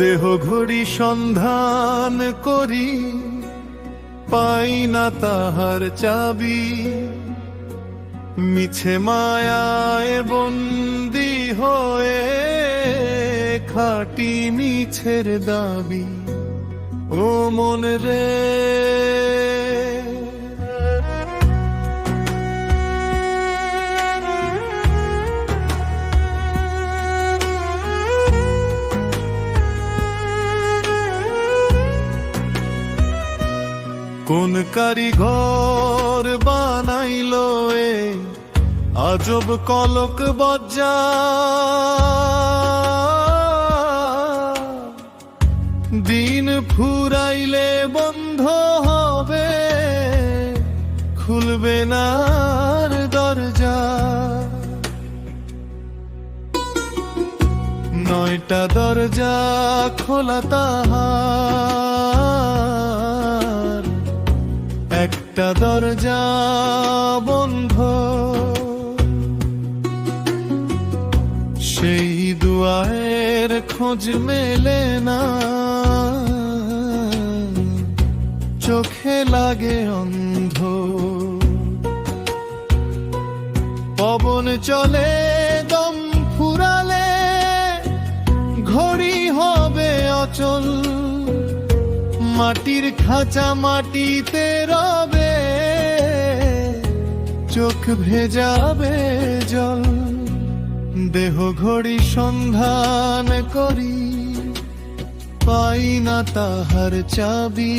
দেহ ঘড়ি সন্ধান করি, পাই না তাহার চাবি। মিছে মায়ায় বন্দি হয়ে খাটি মিছের দাবি। ও মন রে, কোন কারিগর বানাইলো এ আজব কলক বজ্জা। দিন ফুরাইলে বন্ধ হবে, খুলবে না আর দরজা। 9টা দরজা খোলা তাহার, একটা দরজা বন্ধ। সেই দুয়ারের খোঁজ মেলে না, চোখে লাগে অন্ধ। পবন চলে দম ফুরালে, ঘড়ি হবে অচল। মাটির খাঁচা মাটিতে রবে, চোখ ভেজাবে জল। দেহ ঘড়ি সন্ধান করি, পাই না তাহার চাবি।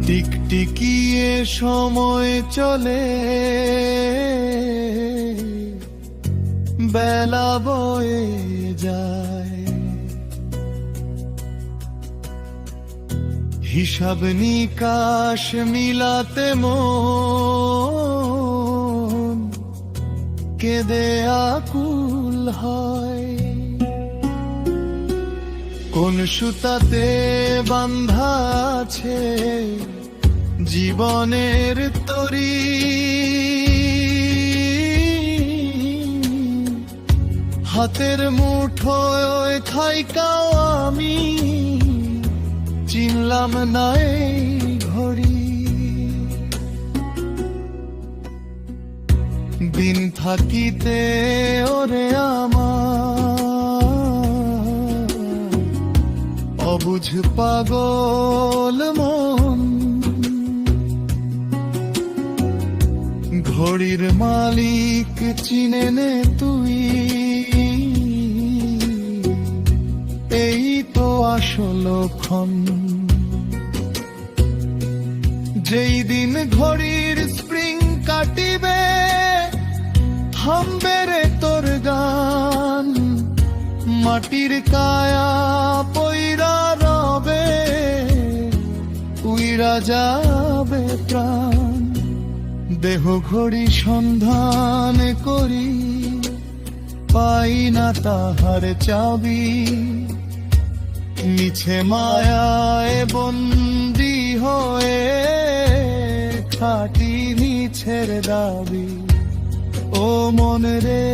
টিকটিকিয়ে সময় চলে, বেলা বয়ে যায়। হিসাব নিকাশ মিলাতে মন কেঁদে আকুল হয়। কোন সুতাতে বাঁধা আছে জীবনের তরি। হাতের মুঠোয় থাইকাও আমি চিনলাম না এই ঘড়ি। দিন থাকিতে ওরে আমার অবুঝ পাগল মন। ঘড়ির মালিক চিনে নে তুই, এই তো আসল ক্ষণ। যেই দিন ঘড়ির স্প্রিং কাটিবে, থামবে রে তোর গান। মাটির কায়া পইরা রবে, উইরা যাবে প্রাণ। দেহ ঘড়ি সন্ধান করি, পাই না তাহার চাবি। মিছে মায়ায় বন্দি হয়ে খাটি মিছের দাবি। ও মন রে।